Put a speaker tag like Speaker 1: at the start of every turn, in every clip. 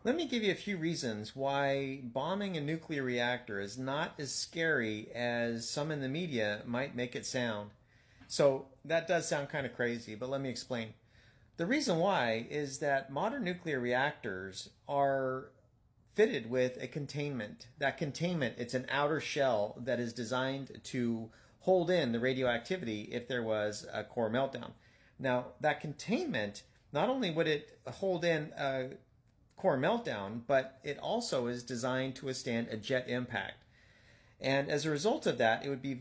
Speaker 1: Let me give you a few reasons why bombing a nuclear reactor is not as scary as some in the media might make it sound. So, that does sound kind of crazy, but let me explain. The reason why is that modern nuclear reactors are fitted with a containment. That containment, it's an outer shell that is designed to hold in the radioactivity if there was a core meltdown. Now, that containment, not only would it hold in a core meltdown, but it also is designed to withstand a jet impact. And as a result of that, it would be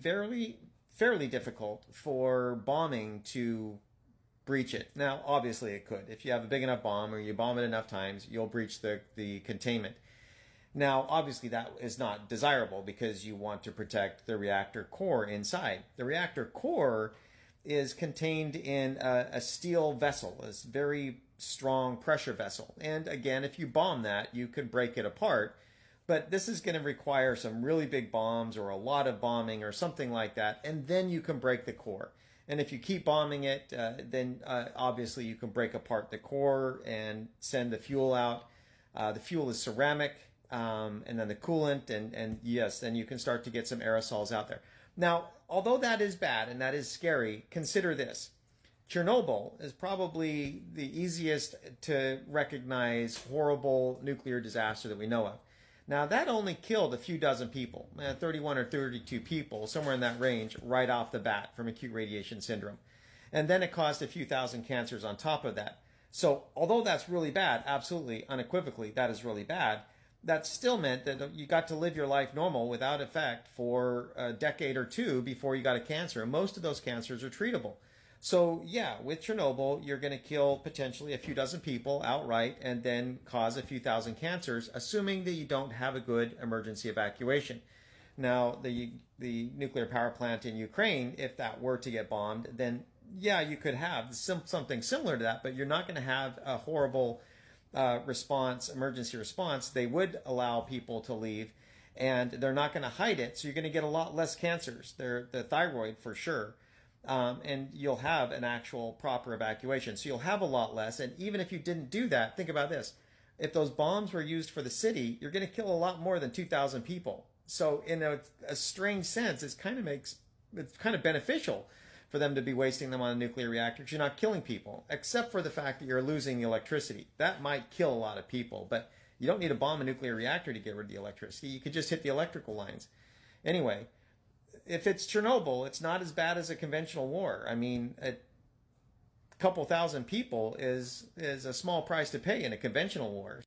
Speaker 1: fairly difficult for bombing to breach it. Now, obviously, it could. If you have a big enough bomb or you bomb it enough times, you'll breach the containment. Now, obviously, that is not desirable because you want to protect the reactor core inside. The reactor core is contained in a steel vessel, a very strong pressure vessel. And again, if you bomb that, you could break it apart. But this is going to require some really big bombs or a lot of bombing or something like that. And then you can break the core. And if you keep bombing it, then obviously you can break apart the core and send the fuel out. The fuel is ceramic, and then the coolant, and yes, then you can start to get some aerosols out there. Now, although that is bad and that is scary, consider this. Chernobyl is probably the easiest to recognize horrible nuclear disaster that we know of. Now, that only killed a few dozen people, 31 or 32 people, somewhere in that range, right off the bat from acute radiation syndrome. And then it caused a few thousand cancers on top of that. So, although that's really bad, absolutely, unequivocally, that is really bad, that still meant that you got to live your life normal without effect for a decade or two before you got a cancer. And most of those cancers are treatable. So, yeah, with Chernobyl, you're going to kill potentially a few dozen people outright and then cause a few thousand cancers, assuming that you don't have a good emergency evacuation. Now, the nuclear power plant in Ukraine, if that were to get bombed, then yeah, you could have something similar to that, but you're not going to have a horrible emergency response. They would allow people to leave, and they're not going to hide it, so you're going to get a lot less cancers. The thyroid for sure. And you'll have an actual proper evacuation. So you'll have a lot less. And even if you didn't do that, think about this. If those bombs were used for the city, you're going to kill a lot more than 2,000 people. So in a strange sense, it's kind of beneficial for them to be wasting them on a nuclear reactor because you're not killing people, except for the fact that you're losing the electricity. That might kill a lot of people, but you don't need to bomb a nuclear reactor to get rid of the electricity. You could just hit the electrical lines. Anyway, if it's Chernobyl, it's not as bad as a conventional war. I mean, a couple thousand people is a small price to pay in a conventional war.